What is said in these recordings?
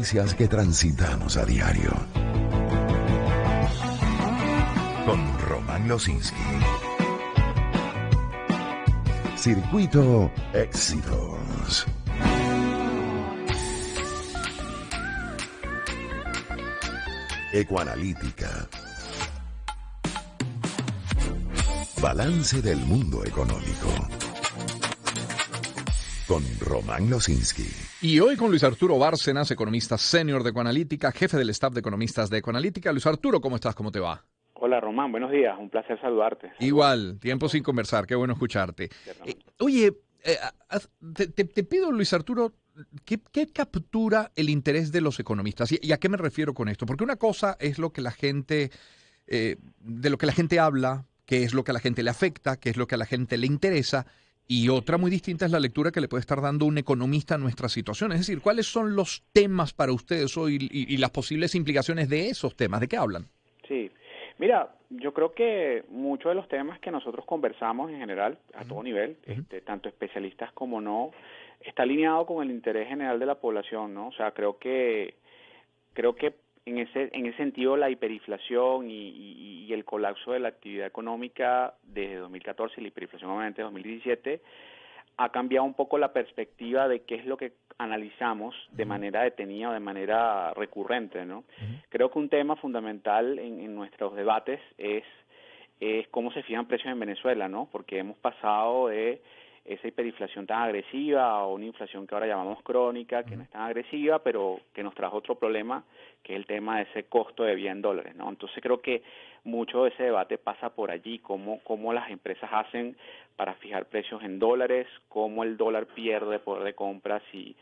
noticias que transitamos a diario. Con Román Losinski. Circuito Éxitos. Ecoanalítica. Balance del mundo económico. Con Román Losinski. Y hoy con Luis Arturo Bárcenas, economista senior de Ecoanalítica, jefe del staff de economistas de Ecoanalítica. Luis Arturo, ¿cómo estás? ¿Cómo te va? Hola Román, buenos días, un placer saludarte. Igual, tiempo sin conversar, qué bueno escucharte. Oye, te pido, Luis Arturo, ¿qué captura el interés de los economistas? ¿Y a qué me refiero con esto? Porque una cosa es lo que la gente, de lo que la gente habla, qué es lo que a la gente le afecta, qué es lo que a la gente le interesa, y otra muy distinta es la lectura que le puede estar dando un economista a nuestra situación. Es decir, ¿cuáles son los temas para ustedes hoy y las posibles implicaciones de esos temas? ¿De qué hablan? Sí, mira, yo creo que muchos de los temas que nosotros conversamos en general, a todo nivel, tanto especialistas como no, está alineado con el interés general de la población, ¿no? O sea, creo que en ese sentido la hiperinflación y el colapso de la actividad económica desde 2014 y la hiperinflación obviamente de 2017 ha cambiado un poco la perspectiva de qué es lo que analizamos de manera detenida o de manera recurrente, ¿no? Creo que un tema fundamental en nuestros debates es cómo se fijan precios en Venezuela, ¿no? Porque hemos pasado de esa hiperinflación tan agresiva a una inflación que ahora llamamos crónica, que no es tan agresiva, pero que nos trajo otro problema, que es el tema de ese costo de vida en dólares, ¿no? Entonces creo que mucho de ese debate pasa por allí, cómo las empresas hacen para fijar precios en dólares, cómo el dólar pierde poder de compra si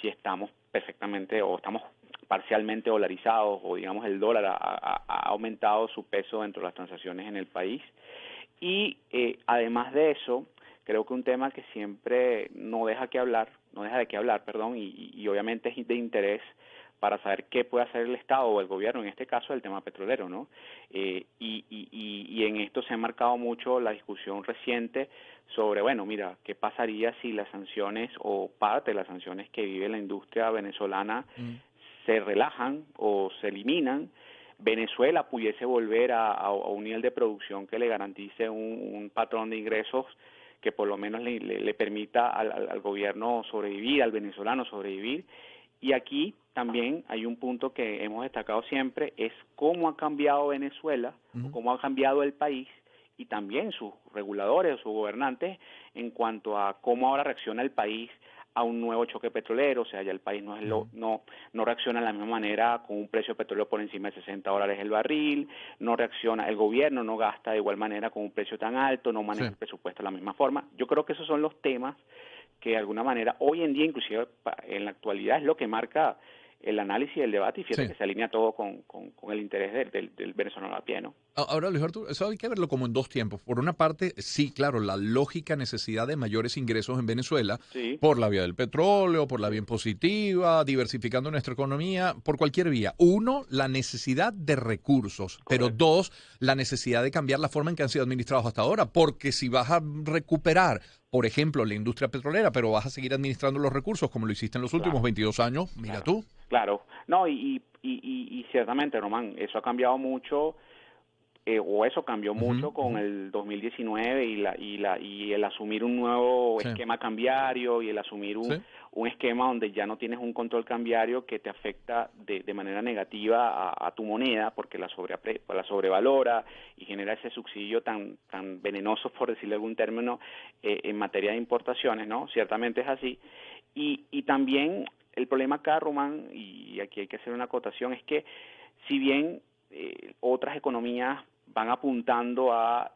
estamos perfectamente o estamos parcialmente dolarizados o digamos el dólar ha aumentado su peso dentro de las transacciones en el país. Y además de eso, creo que un tema que siempre no deja de qué hablar, y obviamente es de interés para saber qué puede hacer el Estado o el gobierno, en este caso el tema petrolero, ¿no? Y en esto se ha marcado mucho la discusión reciente sobre, bueno, mira, ¿qué pasaría si las sanciones o parte de las sanciones que vive la industria venezolana se relajan o se eliminan? Venezuela pudiese volver a un nivel de producción que le garantice un patrón de ingresos que por lo menos le permita al gobierno sobrevivir, al venezolano sobrevivir. Y aquí también hay un punto que hemos destacado siempre, es cómo ha cambiado Venezuela, cómo ha cambiado el país y también sus reguladores, sus gobernantes, en cuanto a cómo ahora reacciona el país a un nuevo choque petrolero. O sea, ya el país no reacciona de la misma manera con un precio de petróleo por encima de $60 el barril, no reacciona, el gobierno no gasta de igual manera con un precio tan alto, no maneja el presupuesto de la misma forma. Yo creo que esos son los temas que de alguna manera hoy en día, inclusive en la actualidad, es lo que marca el análisis y el debate, y fíjate que se alinea todo con el interés del venezolano a pie, ¿no? Ahora, Luis Arturo, eso hay que verlo como en dos tiempos. Por una parte, sí, claro, la lógica necesidad de mayores ingresos en Venezuela, por la vía del petróleo, por la vía impositiva, diversificando nuestra economía, por cualquier vía. Uno, la necesidad de recursos, pero dos, la necesidad de cambiar la forma en que han sido administrados hasta ahora, porque si vas a recuperar, por ejemplo, la industria petrolera, pero vas a seguir administrando los recursos como lo hiciste en los últimos 22 años, mira tú. Claro, no, y ciertamente, Román, eso ha cambiado mucho, o eso cambió mucho con el 2019 y el asumir un nuevo esquema cambiario y el asumir un esquema donde ya no tienes un control cambiario que te afecta de manera negativa a tu moneda porque la sobrevalora y genera ese subsidio tan venenoso, por decirle algún término, en materia de importaciones, ¿no? Ciertamente es así. Y también el problema acá, Román, y aquí hay que hacer una acotación, es que si bien otras economías van apuntando a,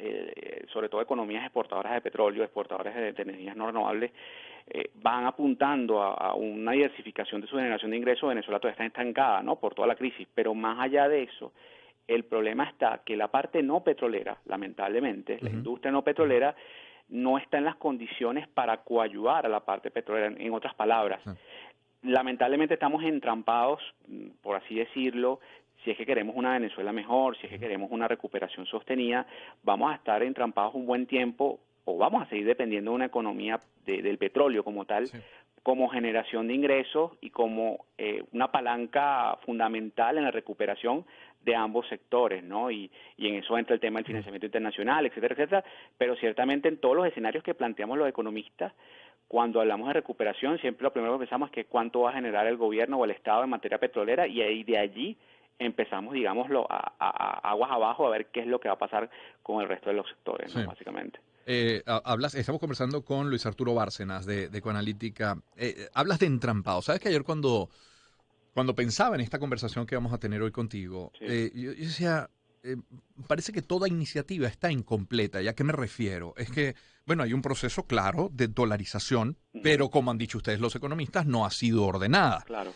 sobre todo economías exportadoras de petróleo, exportadoras de energías no renovables, van apuntando a una diversificación de su generación de ingresos. Venezuela todavía está estancada, ¿no?, por toda la crisis, pero más allá de eso, el problema está que la parte no petrolera, lamentablemente, la industria no petrolera, no está en las condiciones para coadyuvar a la parte petrolera. En otras palabras, lamentablemente estamos entrampados, por así decirlo. Si es que queremos una Venezuela mejor, si es que queremos una recuperación sostenida, vamos a estar entrampados un buen tiempo o vamos a seguir dependiendo de una economía del petróleo como tal, como generación de ingresos y como una palanca fundamental en la recuperación de ambos sectores, ¿no? Y en eso entra el tema del financiamiento internacional, etcétera, etcétera, pero ciertamente en todos los escenarios que planteamos los economistas, cuando hablamos de recuperación, siempre lo primero que pensamos es que cuánto va a generar el gobierno o el Estado en materia petrolera, y ahí de allí empezamos, digámoslo, a aguas abajo a ver qué es lo que va a pasar con el resto de los sectores, ¿no? Sí. Básicamente. Estamos conversando con Luis Arturo Bárcenas de Ecoanalítica. Hablas de entrampado. ¿Sabes que ayer cuando pensaba en esta conversación que vamos a tener hoy contigo, Sí. yo decía, parece que toda iniciativa está incompleta. ¿Y a qué me refiero? Es que, bueno, hay un proceso claro de dolarización, pero como han dicho ustedes los economistas, no ha sido ordenada. Claro.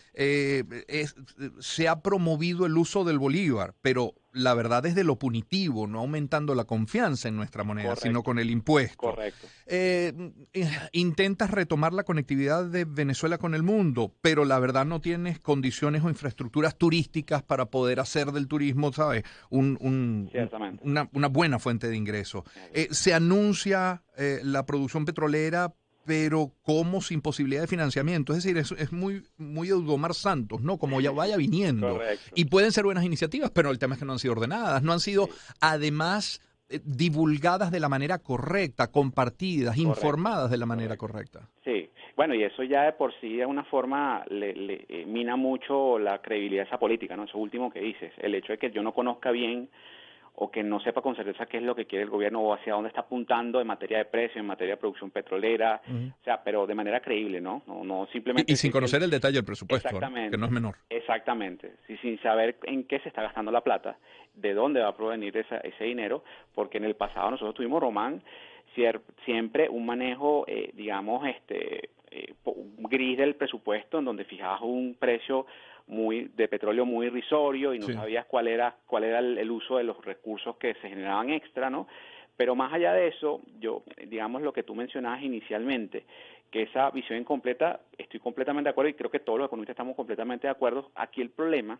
Se ha promovido el uso del bolívar, pero la verdad es de lo punitivo, no aumentando la confianza en nuestra moneda, Correcto. sino con el impuesto. Correcto. Intentas retomar la conectividad de Venezuela con el mundo, pero la verdad no tienes condiciones o infraestructuras turísticas para poder hacer del turismo, ¿sabes? Una buena fuente de ingreso. Se anuncia la producción petrolera, pero como sin posibilidad de financiamiento. Es decir, es muy Eudomar Santos, ¿no? Como ya vaya viniendo. Correcto. Y pueden ser buenas iniciativas, pero el tema es que no han sido ordenadas, no han sido, además, divulgadas de la manera correcta, compartidas, informadas de la manera correcta. Sí, bueno, y eso ya de por sí de una forma le mina mucho la credibilidad de esa política, ¿no? Eso último que dices, el hecho de que yo no conozca bien o que no sepa con certeza qué es lo que quiere el gobierno o hacia dónde está apuntando en materia de precio, en materia de producción petrolera, o sea, pero de manera creíble, ¿no? No simplemente... Y sin conocer el detalle del presupuesto, exactamente, ¿no? Que no es menor. Exactamente, sin saber en qué se está gastando la plata, de dónde va a provenir ese dinero, porque en el pasado nosotros tuvimos, Román, siempre un manejo, digamos, gris del presupuesto, en donde fijabas un precio de petróleo muy irrisorio y no sabías cuál era el uso de los recursos que se generaban extra, ¿no? Pero más allá de eso, digamos lo que tú mencionabas inicialmente, que esa visión incompleta, estoy completamente de acuerdo y creo que todos los economistas estamos completamente de acuerdo. Aquí el problema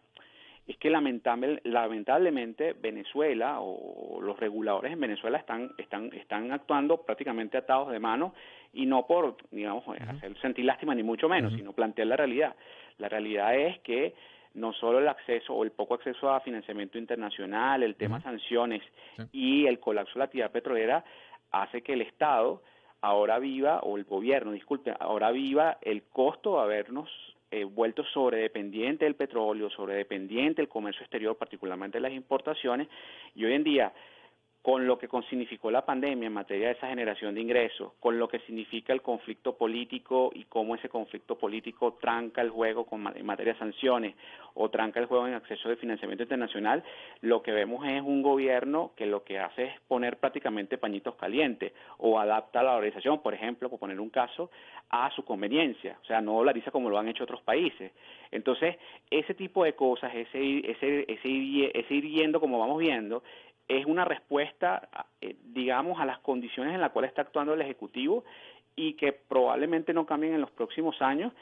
es que lamentablemente Venezuela o los reguladores en Venezuela están actuando prácticamente atados de mano, y no por, digamos, hacer sentir lástima ni mucho menos, sino plantear la realidad. La realidad es que no solo el acceso o el poco acceso a financiamiento internacional, el tema sanciones y el colapso de la actividad petrolera hace que el Estado ahora viva, o el gobierno, disculpe, ahora viva el costo de habernos vuelto sobredependiente del petróleo, sobredependiente del comercio exterior, particularmente las importaciones, y hoy en día, con lo que significó la pandemia en materia de esa generación de ingresos, con lo que significa el conflicto político y cómo ese conflicto político tranca el juego en materia de sanciones o tranca el juego en acceso de financiamiento internacional, lo que vemos es un gobierno que lo que hace es poner prácticamente pañitos calientes o adapta la dolarización, por ejemplo, por poner un caso, a su conveniencia, o sea, no dolariza como lo han hecho otros países. Entonces, ese tipo de cosas, ese ir viendo como vamos viendo, es una respuesta, digamos, a las condiciones en las cuales está actuando el Ejecutivo y que probablemente no cambien en los próximos años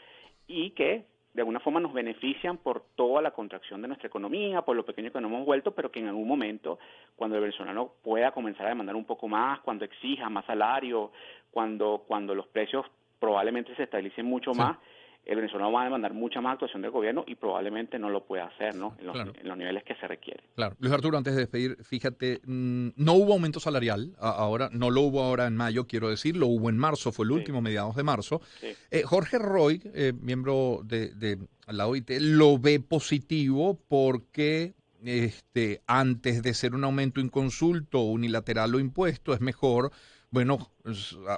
y que de alguna forma nos benefician por toda la contracción de nuestra economía, por lo pequeño que nos hemos vuelto, pero que en algún momento, cuando el venezolano pueda comenzar a demandar un poco más, cuando exija más salario, cuando los precios probablemente se estabilicen mucho más, el venezolano va a demandar mucha más actuación del gobierno y probablemente no lo pueda hacer, ¿no? En los niveles que se requieren. Claro. Luis Arturo, antes de despedir, fíjate, no hubo aumento salarial ahora, no lo hubo ahora en mayo, quiero decir, lo hubo en marzo, fue el último, mediados de marzo. Sí. Jorge Roy, miembro de la OIT, lo ve positivo porque antes de ser un aumento inconsulto, unilateral o impuesto, es mejor, bueno,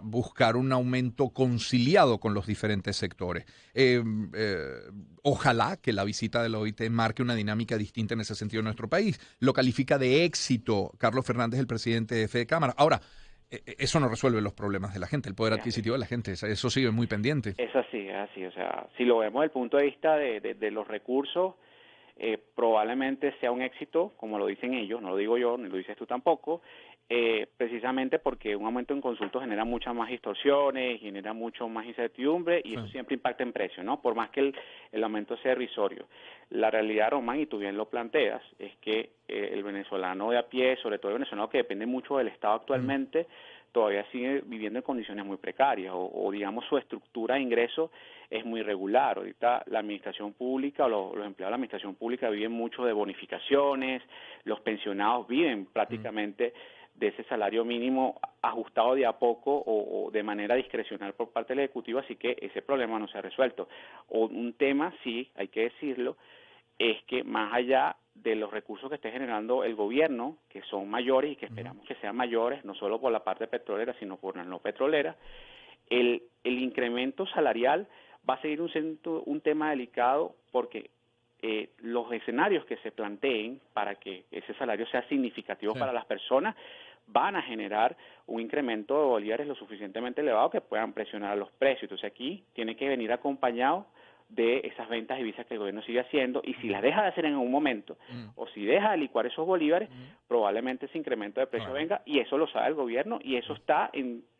buscar un aumento conciliado con los diferentes sectores. Ojalá que la visita de la OIT marque una dinámica distinta en ese sentido en nuestro país. Lo califica de éxito Carlos Fernández, el presidente de Fede Cámara. Ahora, eso no resuelve los problemas de la gente, el poder adquisitivo de la gente, eso sigue muy pendiente. Es así, o sea, si lo vemos desde el punto de vista de los recursos, probablemente sea un éxito, como lo dicen ellos, no lo digo yo, ni lo dices tú tampoco, precisamente porque un aumento en consultos genera muchas más distorsiones, genera mucho más incertidumbre y eso siempre impacta en precio, ¿no? Por más que el aumento sea irrisorio. La realidad, Román, y tú bien lo planteas, es que el venezolano de a pie, sobre todo el venezolano que depende mucho del Estado actualmente, todavía sigue viviendo en condiciones muy precarias o digamos su estructura de ingreso es muy irregular. Ahorita la administración pública o los empleados de la administración pública viven mucho de bonificaciones, los pensionados viven prácticamente de ese salario mínimo ajustado de a poco o de manera discrecional por parte del Ejecutivo, así que ese problema no se ha resuelto. O un tema, sí, hay que decirlo, es que más allá de los recursos que esté generando el gobierno, que son mayores y que esperamos que sean mayores, no solo por la parte petrolera, sino por la no petrolera, el incremento salarial va a seguir un tema delicado porque los escenarios que se planteen para que ese salario sea significativo para las personas van a generar un incremento de bolívares lo suficientemente elevado que puedan presionar los precios. Entonces aquí tiene que venir acompañado de esas ventas de divisas que el gobierno sigue haciendo, y si las deja de hacer en algún momento o si deja de licuar esos bolívares, probablemente ese incremento de precio venga, y eso lo sabe el gobierno, y eso está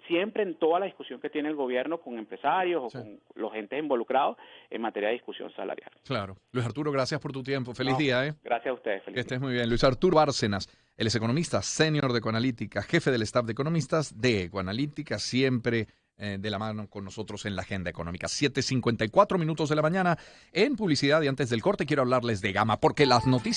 siempre en toda la discusión que tiene el gobierno con empresarios o con los entes involucrados en materia de discusión salarial. Claro. Luis Arturo, gracias por tu tiempo. Feliz día. Gracias a ustedes. Que estés muy bien. Luis Arturo Bárcenas, él es economista senior de Ecoanalítica, jefe del staff de economistas de Ecoanalítica, siempre de la mano con nosotros en la agenda económica. 7:54 minutos de la mañana en publicidad, y antes del corte quiero hablarles de Gama, porque las noticias